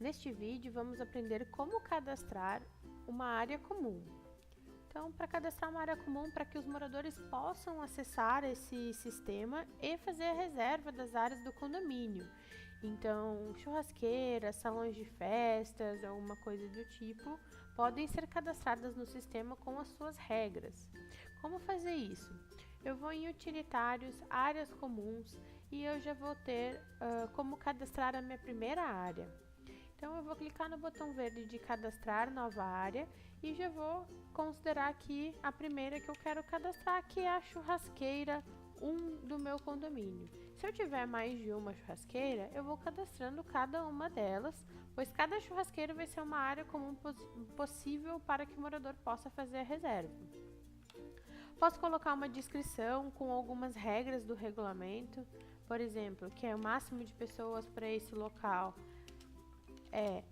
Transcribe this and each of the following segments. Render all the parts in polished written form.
Neste vídeo, vamos aprender como cadastrar uma área comum. Então, para cadastrar uma área comum, para que os moradores possam acessar esse sistema e fazer a reserva das áreas do condomínio. Então, churrasqueiras, salões de festas, alguma coisa do tipo, podem ser cadastradas no sistema com as suas regras. Como fazer isso? Eu vou em utilitários, áreas comuns, e eu já vou ter como cadastrar a minha primeira área. Então, eu vou clicar no botão verde de cadastrar nova área e já vou considerar aqui a primeira que eu quero cadastrar, que é a churrasqueira 1 do meu condomínio. Se eu tiver mais de uma churrasqueira, eu vou cadastrando cada uma delas, pois cada churrasqueira vai ser uma área comum possível para que o morador possa fazer a reserva. Posso colocar uma descrição com algumas regras do regulamento, por exemplo, que é o máximo de pessoas para esse local é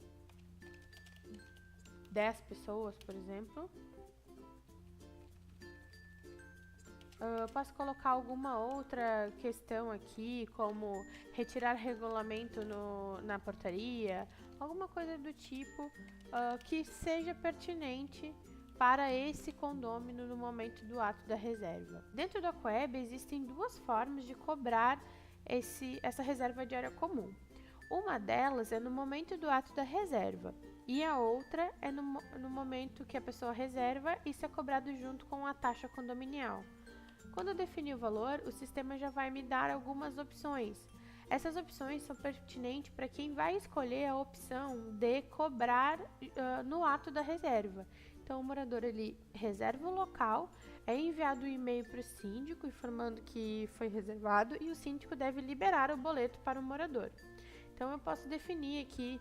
10 pessoas, por exemplo. Posso colocar alguma outra questão aqui, como retirar regulamento na portaria, alguma coisa do tipo que seja pertinente para esse condômino no momento do ato da reserva. Dentro da Coeb existem duas formas de cobrar essa reserva de área comum. Uma delas é no momento do ato da reserva e a outra é no momento que a pessoa reserva e isso é cobrado junto com a taxa condominial. Quando eu definir o valor, o sistema já vai me dar algumas opções. Essas opções são pertinentes para quem vai escolher a opção de cobrar no ato da reserva. Então, o morador ele reserva o local, é enviado um e-mail para o síndico informando que foi reservado e o síndico deve liberar o boleto para o morador. Então, eu posso definir aqui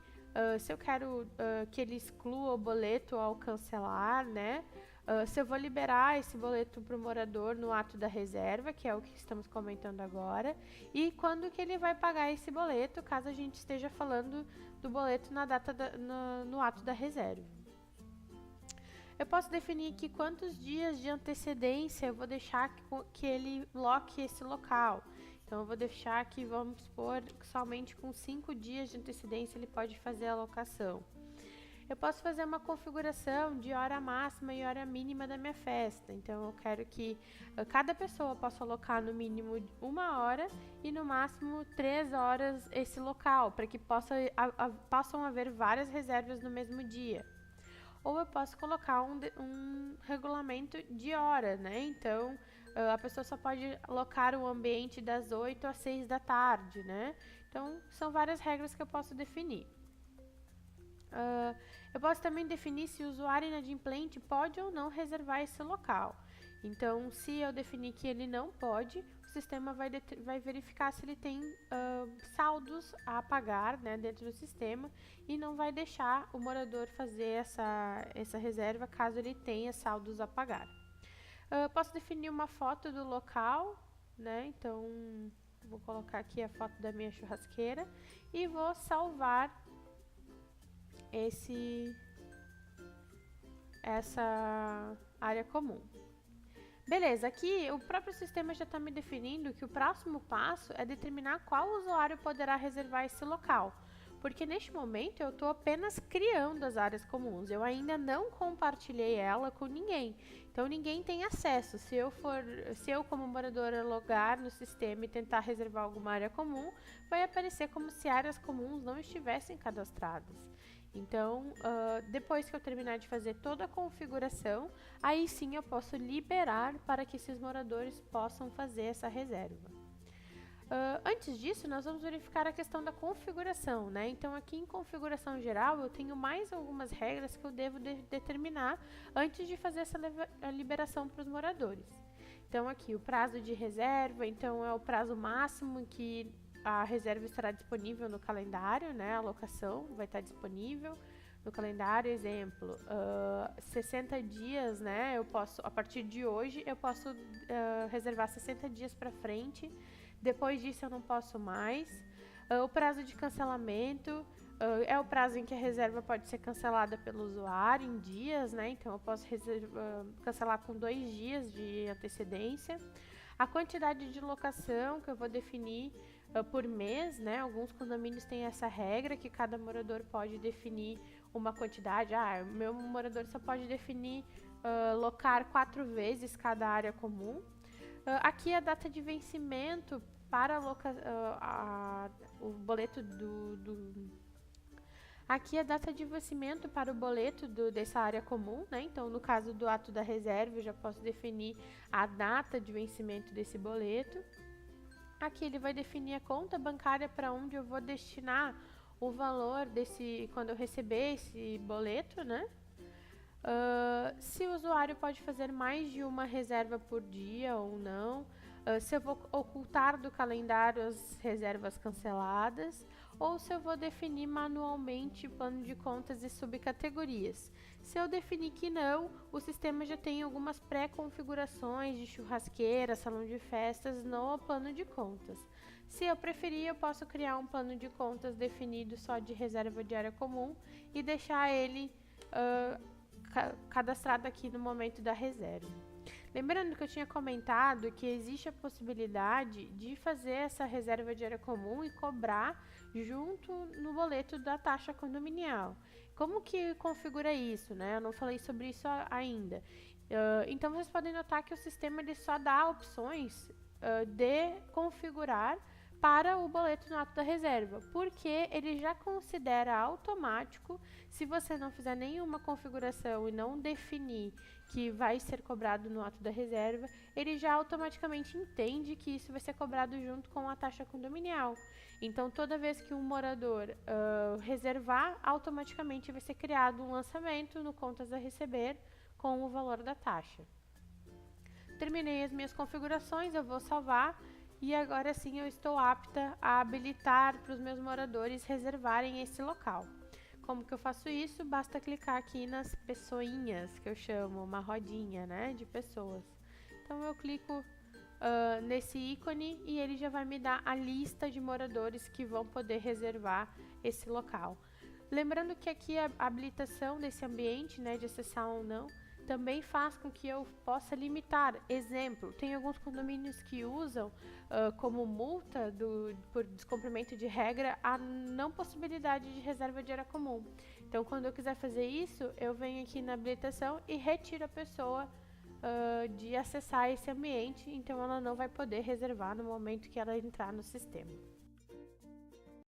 se eu quero que ele exclua o boleto ao cancelar, né? Se eu vou liberar esse boleto para o morador no ato da reserva, que é o que estamos comentando agora, e quando que ele vai pagar esse boleto, caso a gente esteja falando do boleto na data no ato da reserva. Eu posso definir aqui quantos dias de antecedência eu vou deixar que ele loque esse local. Então, eu vou deixar aqui, vamos supor, somente com 5 dias de antecedência ele pode fazer a alocação. Eu posso fazer uma configuração de hora máxima e hora mínima da minha festa. Então, eu quero que cada pessoa possa alocar no mínimo 1 hora e no máximo 3 horas esse local, para que possam haver várias reservas no mesmo dia. Ou eu posso colocar um regulamento de hora, né? Então, a pessoa só pode alocar o ambiente das 8 às 6 da tarde, né? Então, são várias regras que eu posso definir. Eu posso também definir se o usuário inadimplente pode ou não reservar esse local. Então, se eu definir que ele não pode, o sistema vai verificar se ele tem saldos a pagar, né, dentro do sistema e não vai deixar o morador fazer essa reserva caso ele tenha saldos a pagar. Posso definir uma foto do local, né? Então, vou colocar aqui a foto da minha churrasqueira e vou salvar essa área comum. Beleza, aqui o próprio sistema já está me definindo que o próximo passo é determinar qual usuário poderá reservar esse local. Porque neste momento eu estou apenas criando as áreas comuns, eu ainda não compartilhei ela com ninguém, então ninguém tem acesso. Se eu como moradora logar no sistema e tentar reservar alguma área comum, vai aparecer como se áreas comuns não estivessem cadastradas. Então, depois que eu terminar de fazer toda a configuração, aí sim eu posso liberar para que esses moradores possam fazer essa reserva. Antes disso, nós vamos verificar a questão da configuração, né? Então, aqui em configuração geral, eu tenho mais algumas regras que eu devo determinar antes de fazer essa liberação para os moradores. Então, aqui o prazo de reserva, então é o prazo máximo em que a reserva estará disponível no calendário, né? A alocação vai estar disponível no calendário. Exemplo, 60 dias, né? Eu posso, a partir de hoje, eu posso reservar 60 dias para frente. Depois disso eu não posso mais. O prazo de cancelamento é o prazo em que a reserva pode ser cancelada pelo usuário em dias, né? Então eu posso cancelar com 2 dias de antecedência. A quantidade de locação que eu vou definir por mês, né? Alguns condomínios têm essa regra que cada morador pode definir uma quantidade. Ah, o meu morador só pode definir locar 4 vezes cada área comum. Aqui a data de vencimento para o boleto Aqui a data de vencimento para o boleto dessa área comum, né? Então, no caso do ato da reserva, eu já posso definir a data de vencimento desse boleto. Aqui ele vai definir a conta bancária para onde eu vou destinar o valor quando eu receber esse boleto, né? Se o usuário pode fazer mais de uma reserva por dia ou não, se eu vou ocultar do calendário as reservas canceladas, ou se eu vou definir manualmente plano de contas e subcategorias. Se eu definir que não, o sistema já tem algumas pré-configurações de churrasqueira, salão de festas no plano de contas. Se eu preferir, eu posso criar um plano de contas definido só de reserva de área comum e deixar ele cadastrado aqui no momento da reserva. Lembrando que eu tinha comentado que existe a possibilidade de fazer essa reserva de área comum e cobrar junto no boleto da taxa condominial. Como que configura isso, né? Eu não falei sobre isso ainda. Então, vocês podem notar que o sistema ele só dá opções de configurar para o boleto no ato da reserva, porque ele já considera automático, se você não fizer nenhuma configuração e não definir que vai ser cobrado no ato da reserva, ele já automaticamente entende que isso vai ser cobrado junto com a taxa condominial. Então, toda vez que um morador reservar, automaticamente vai ser criado um lançamento no contas a receber com o valor da taxa. Terminei as minhas configurações, eu vou salvar. E agora sim eu estou apta a habilitar para os meus moradores reservarem esse local. Como que eu faço isso? Basta clicar aqui nas pessoinhas, que eu chamo, uma rodinha, né, de pessoas. Então eu clico nesse ícone e ele já vai me dar a lista de moradores que vão poder reservar esse local. Lembrando que aqui a habilitação desse ambiente, né, de acessar ou não, também faz com que eu possa limitar. Exemplo, tem alguns condomínios que usam como multa por descumprimento de regra a não possibilidade de reserva de área comum. Então, quando eu quiser fazer isso, eu venho aqui na habilitação e retiro a pessoa de acessar esse ambiente, então ela não vai poder reservar no momento que ela entrar no sistema.